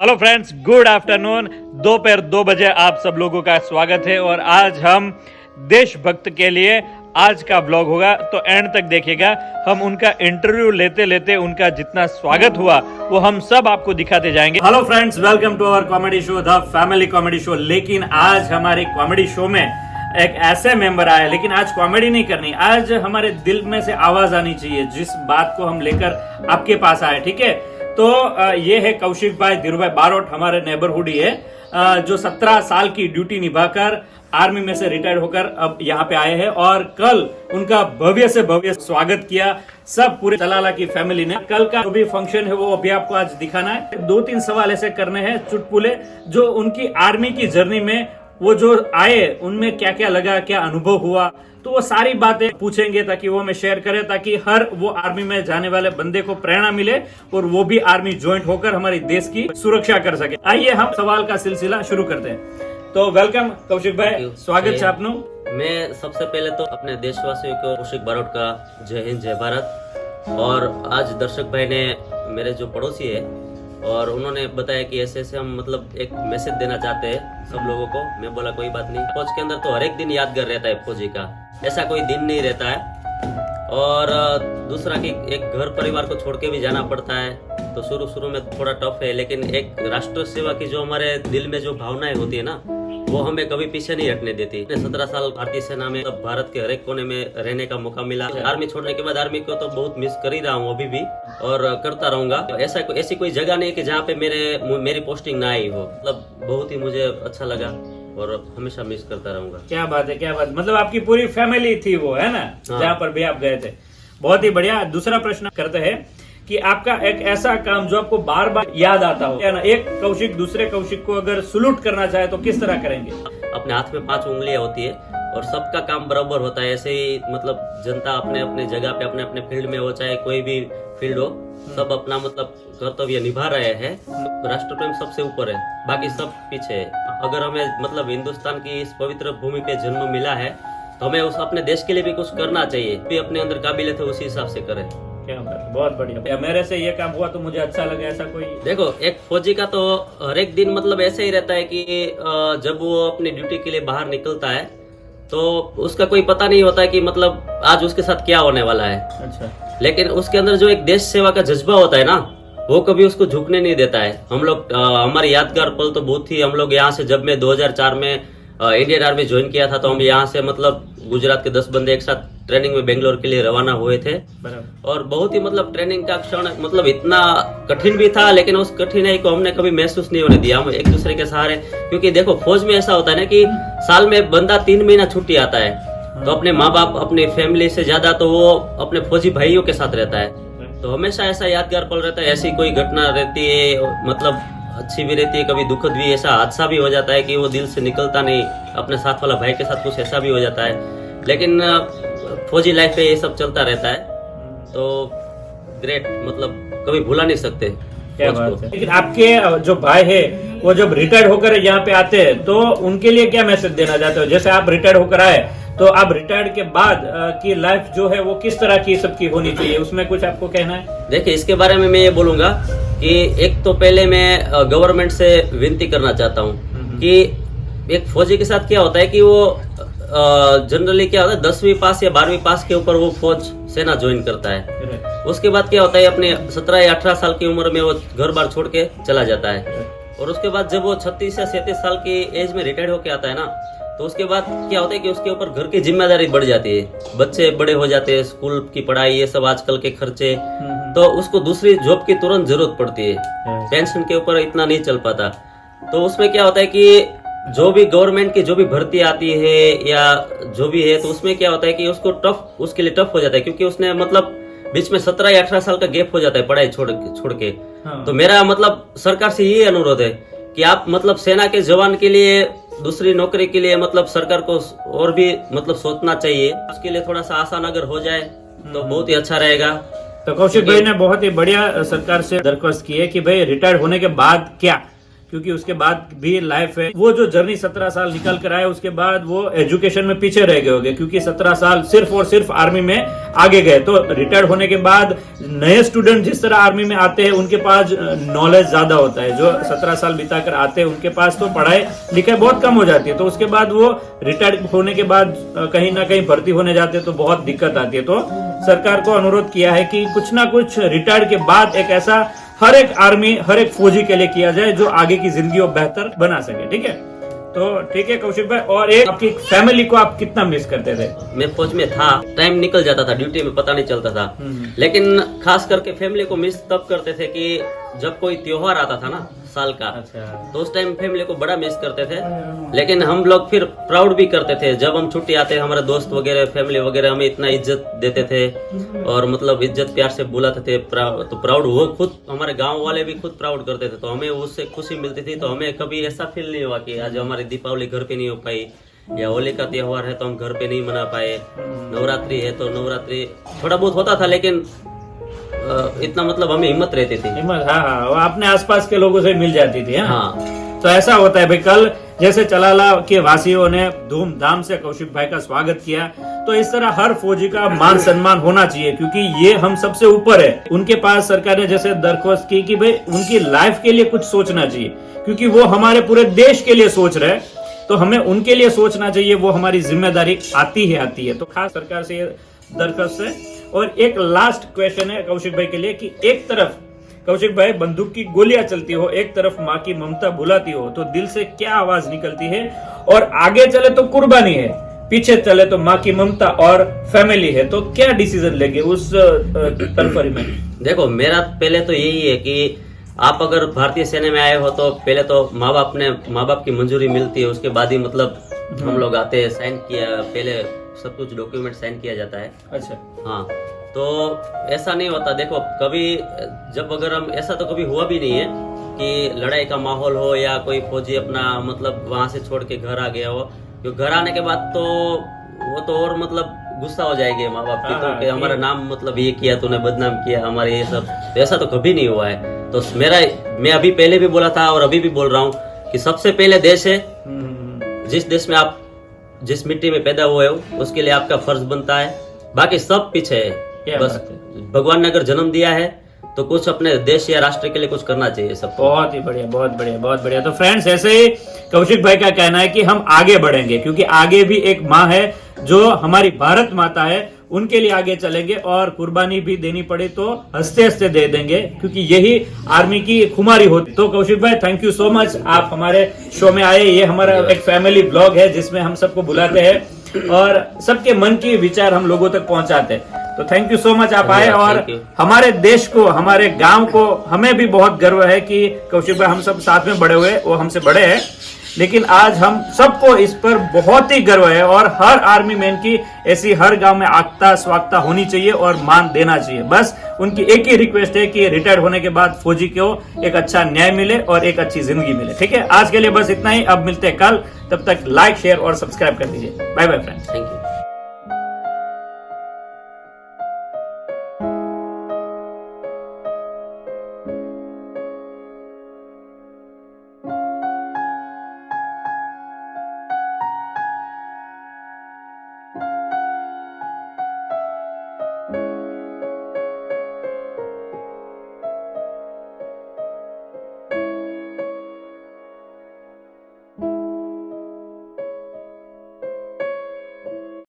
Hello friends, good afternoon. दोपहर 2 बजे आप सब लोगों का स्वागत है और आज हम देशभक्त के लिए आज का ब्लॉग होगा, तो एंड तक देखिएगा। हम उनका इंटरव्यू लेते लेते उनका जितना स्वागत हुआ वो हम सब आपको दिखाते जाएंगे। Hello friends, welcome to our comedy show, the family comedy show. लेकिन आज हमारे कॉमेडी शो में एक ऐसे मेंबर आए, लेकिन आज कॉमेडी नहीं करनी, आज हमारे दिल में से आवाज आनी चाहिए जिस बात को हम लेकर आपके पास आए, ठीक है। तो ये है कौशिक भाई धीरू भाई बारोट, हमारे नेबरहुड ही है, जो 17 साल की ड्यूटी निभाकर आर्मी में से रिटायर होकर अब यहाँ पे आए हैं और कल उनका भव्य से भव्य स्वागत किया सब पूरे तलाला की फैमिली ने। कल का जो भी फंक्शन है वो अभी आपको आज दिखाना है। 2-3 सवाल ऐसे करने हैं चुटपुले, जो उनकी आर्मी की जर्नी में वो जो आए उनमें क्या क्या लगा, क्या अनुभव हुआ, तो वो सारी बातें पूछेंगे ताकि वो हमें शेयर करें, ताकि हर वो आर्मी में जाने वाले बंदे को प्रेरणा मिले और वो भी आर्मी ज्वाइन होकर हमारी देश की सुरक्षा कर सके। आइए हम सवाल का सिलसिला शुरू करते हैं। तो वेलकम कौशिक भाई, स्वागत है आपनो। मैं सबसे पहले तो अपने देशवासियों को कौशिक बारोट का जय हिंद जय भारत। और आज दर्शक भाई ने मेरे जो पड़ोसी है और उन्होंने बताया कि ऐसे ऐसे हम मतलब एक मैसेज देना चाहते हैं सब लोगों को। मैं बोला कोई बात नहीं, फौज के अंदर तो हर एक दिन यादगार रहता है फौजी का, ऐसा कोई दिन नहीं रहता है। और दूसरा कि एक घर परिवार को छोड़ के भी जाना पड़ता है, तो शुरू में थोड़ा टफ है, लेकिन एक राष्ट्र सेवा की जो हमारे दिल में जो भावनाएं होती है ना, वो हमें कभी पीछे नहीं हटने देती। 17 साल भारतीय सेना में, तब भारत के हर एक कोने में रहने का मौका मिला। आर्मी छोड़ने के बाद आर्मी को तो बहुत मिस कर ही रहा हूँ अभी भी, और करता रहूंगा। ऐसी कोई जगह नहीं कि जहाँ पे मेरी पोस्टिंग ना आई हो। मतलब बहुत ही मुझे अच्छा लगा और हमेशा मिस करता रहूंगा। क्या बात है, क्या बात, मतलब आपकी पूरी फैमिली थी वो, है ना, जहाँ पर भी आप गए थे। बहुत ही बढ़िया। दूसरा प्रश्न करते हैं कि आपका एक ऐसा काम जो आपको बार बार याद आता हो, है ना। एक कौशिक दूसरे कौशिक को अगर सलूट करना चाहे तो किस तरह करेंगे? अपने हाथ में 5 उंगलियां होती है और सबका काम बराबर होता है। ऐसे ही मतलब जनता अपने अपने जगह पे अपने अपने फील्ड में हो, चाहे कोई भी फील्ड हो, सब अपना मतलब कर्तव्य निभा रहे हैं। राष्ट्र प्रेम सबसे ऊपर है, बाकी सब पीछे है। अगर हमें मतलब हिंदुस्तान की इस पवित्र भूमि पे जन्म मिला है तो हमें उस अपने देश के लिए भी कुछ करना चाहिए। भी अपने अंदर काबिलियत है उसी हिसाब से करें। क्या बात, बहुत बढ़िया। मेरे से ये काम हुआ तो मुझे अच्छा लगा। ऐसा कोई देखो, एक फौजी का तो हर एक दिन मतलब ऐसे ही रहता है कि जब वो अपनी ड्यूटी के लिए बाहर निकलता है तो उसका कोई पता नहीं होता है कि मतलब आज उसके साथ क्या होने वाला है। अच्छा। लेकिन उसके अंदर जो एक देश सेवा का जज्बा होता है ना, वो कभी उसको झुकने नहीं देता है। हम लोग हमारे यादगार पल तो बहुत ही, हम लोग यहाँ से जब मैं 2004 में इंडियन आर्मी ज्वाइन किया था, तो हम यहाँ से मतलब गुजरात के 10 बंदे एक साथ ट्रेनिंग में बेंगलोर के लिए रवाना हुए थे। और बहुत ही मतलब ट्रेनिंग का क्षण मतलब इतना कठिन भी था, लेकिन उस कठिनाई को हमने कभी महसूस नहीं होने दिया। हम एक दूसरे के सहारे, क्योंकि देखो फौज में ऐसा होता है ना कि साल में बंदा 3 महीना छुट्टी आता है, तो अपने माँ बाप अपनी फैमिली से ज्यादा तो वो अपने फौजी भाइयों के साथ रहता है। तो हमेशा ऐसा यादगार पल रहता है। ऐसी कोई घटना रहती है, मतलब अच्छी भी रहती है, कभी दुखद भी। ऐसा हादसा भी हो जाता है कि वो दिल से निकलता नहीं, अपने साथ वाला भाई के साथ कुछ ऐसा भी हो जाता है। लेकिन फौजी लाइफ में ये सब चलता रहता है, तो ग्रेट, मतलब कभी भुला नहीं सकते। क्या बात है। लेकिन आपके जो भाई है वो जब रिटायर होकर यहाँ पे आते हैं तो उनके लिए क्या मैसेज देना चाहते हो? जैसे आप रिटायर होकर आए, तो आप रिटायर के बाद की लाइफ जो है वो किस तरह की सबकी होनी चाहिए, उसमें कुछ आपको कहना है? देखिए, इसके बारे में मैं ये बोलूंगा कि एक तो पहले मैं गवर्नमेंट से विनती करना चाहता हूँ कि एक फौजी के साथ क्या होता है कि वो जनरली क्या होता है 10वीं पास या 12वीं पास के ऊपर वो फौज सेना ज्वाइन करता है। उसके बाद क्या होता है अपने 17 या 18 साल की उम्र में वो घर बार छोड़ के चला जाता है। और उसके बाद जब वो 36 या 37 साल की एज में रिटायर होके आता है ना, तो उसके बाद क्या होता है कि उसके ऊपर घर की जिम्मेदारी बढ़ जाती है, बच्चे बड़े हो जाते हैं, स्कूल की पढ़ाई, ये सब आजकल के खर्चे, तो उसको दूसरी जॉब की तुरंत जरूरत पड़ती है। पेंशन के ऊपर इतना नहीं चल पाता। तो उसमें क्या होता है कि जो भी गवर्नमेंट की जो भी भर्ती आती है या जो भी है, तो उसमें क्या होता है कि उसके लिए टफ हो जाता है, क्योंकि उसने मतलब बीच में 17 या 18 साल का गैप हो जाता है पढ़ाई छोड़ के। हाँ। तो मेरा मतलब सरकार से ये अनुरोध है कि आप मतलब सेना के जवान के लिए, दूसरी नौकरी के लिए मतलब सरकार को और भी मतलब सोचना चाहिए। उसके लिए थोड़ा सा आसान अगर हो जाए तो बहुत ही अच्छा रहेगा। तो कौशिक भाई ने बहुत ही बढ़िया सरकार से दरख्वास्त की है कि भाई रिटायर होने के बाद क्या, क्योंकि उसके बाद भी लाइफ है। वो जो जर्नी 17 साल निकल कर आए, उसके बाद वो एजुकेशन में पीछे रह गए होंगे, क्योंकि 17 साल सिर्फ और सिर्फ आर्मी में आगे गए। तो रिटायर्ड होने के बाद नए स्टूडेंट जिस तरह आर्मी में आते हैं, उनके पास नॉलेज ज्यादा होता है। जो 17 साल बिताकर आते हैं, उनके पास तो पढ़ाई लिखाई बहुत कम हो जाती है। तो उसके बाद वो रिटायर्ड होने के बाद कहीं ना कहीं भर्ती होने जाते हैं, तो बहुत दिक्कत आती है। तो सरकार को अनुरोध किया है कि कुछ ना कुछ रिटायर्ड के बाद एक ऐसा हर एक आर्मी, हर एक फौजी के लिए किया जाए जो आगे की जिंदगी को बेहतर बना सके। ठीक है, तो ठीक है कौशिक भाई। और एक आपकी फैमिली को आप कितना मिस करते थे? मैं फौज में था, टाइम निकल जाता था ड्यूटी में, पता नहीं चलता था। लेकिन खास करके फैमिली को मिस तब करते थे कि जब कोई त्योहार आता था ना साल का, अच्छा। तो उस टाइम फैमिली को बड़ा मिस करते थे। लेकिन हम लोग फिर प्राउड भी करते थे जब हम छुट्टी आते, हमारे दोस्त वगैरह, फैमिली वगैरह हमें इतना इज्जत देते थे और मतलब इज्जत प्यार से बुलाते थे। तो प्राउड, वो खुद हमारे गांव वाले भी खुद प्राउड करते थे, तो हमें उससे खुशी मिलती थी। तो हमें कभी ऐसा फील नहीं हुआ कि आज हमारी दीपावली घर पे नहीं हो पाई, या होली का त्योहार है तो हम घर पे नहीं मना पाए, नवरात्रि है तो नवरात्रि थोड़ा बहुत होता था, लेकिन इतना मतलब हमें हिम्मत रहती थी। हिम्मत, हाँ, वो अपने आसपास के लोगों से मिल जाती थी। हाँ, तो ऐसा होता है भाई। कल जैसे चलाला के वासियों ने धूमधाम से कौशिक भाई का स्वागत किया, तो इस तरह हर फौजी का मान सम्मान होना चाहिए, क्योंकि ये हम सबसे ऊपर है। उनके पास सरकार ने जैसे दरख्वास्त की कि भाई उनकी लाइफ के लिए कुछ सोचना चाहिए, क्योंकि वो हमारे पूरे देश के लिए सोच रहे हैं, तो हमें उनके लिए सोचना चाहिए। वो हमारी जिम्मेदारी आती है। तो खास सरकार से ये दरख्वास्त है। और एक लास्ट क्वेश्चन है कौशिक भाई के लिए कि एक तरफ कौशिक भाई बंदूक की गोलियां चलती हो, एक तरफ माँ की ममता भुलाती हो, तो दिल से क्या आवाज निकलती है? और आगे चले तो कुर्बानी है, पीछे चले तो माँ की ममता और फैमिली है, तो क्या डिसीजन लेंगे उस तरफरी में? देखो, मेरा पहले तो यही है कि आप अगर भारतीय सेना में आए हो तो पहले तो माँ बाप की मंजूरी मिलती है, उसके बाद ही मतलब हम लोग आते हैं। साइन किया, पहले सब कुछ डॉक्यूमेंट साइन किया जाता है। अच्छा, हाँ, तो ऐसा नहीं होता। देखो, कभी जब अगर हम, ऐसा तो कभी हुआ भी नहीं है कि लड़ाई का माहौल हो या कोई फौजी अपना मतलब वहां से छोड़ के घर आ गया हो। क्योंकि घर आने के बाद तो वो तो और मतलब गुस्सा हो जाएंगे माँ बाप की, तो कि हमारा नाम मतलब ये किया, तूने बदनाम किया हमारे, ये सब। तो ऐसा तो कभी नहीं हुआ है। तो मैं अभी पहले भी बोला था और अभी भी बोल रहा हूँ कि सबसे पहले देश है। जिस देश में आप, जिस मिट्टी में पैदा हुए हो, उसके लिए आपका फर्ज बनता है। बाकी सब पीछे है। बस भगवान ने अगर जन्म दिया है तो कुछ अपने देश या राष्ट्र के लिए कुछ करना चाहिए सब। बहुत ही बढ़िया, बहुत बढ़िया, बहुत बढ़िया। तो फ्रेंड्स, ऐसे ही कौशिक भाई का कहना है कि हम आगे बढ़ेंगे, क्योंकि आगे भी एक माँ है जो हमारी भारत माता है, उनके लिए आगे चलेंगे और कुर्बानी भी देनी पड़े तो हंसते हंसते दे देंगे, क्योंकि यही आर्मी की खुमारी होती। तो कौशिक भाई, थैंक यू सो मच, आप हमारे शो में आए। ये हमारा एक फैमिली ब्लॉग है जिसमें हम सबको बुलाते हैं और सबके मन की विचार हम लोगों तक पहुंचाते हैं। तो थैंक यू सो मच, आप आए। और हमारे देश को, हमारे गांव को, हमें भी बहुत गर्व है कि कौशिक भाई, हम सब साथ में बड़े हुए, वो हमसे बड़े हैं, लेकिन आज हम सबको इस पर बहुत ही गर्व है। और हर आर्मी मैन की ऐसी हर गांव में आगता स्वागता होनी चाहिए और मान देना चाहिए। बस उनकी एक ही रिक्वेस्ट है कि रिटायर्ड होने के बाद फौजी को एक अच्छा न्याय मिले और एक अच्छी जिंदगी मिले। ठीक है, आज के लिए बस इतना ही। अब मिलते हैं कल, तब तक लाइक, शेयर और सब्सक्राइब कर दीजिए। Bye bye friends, thank you.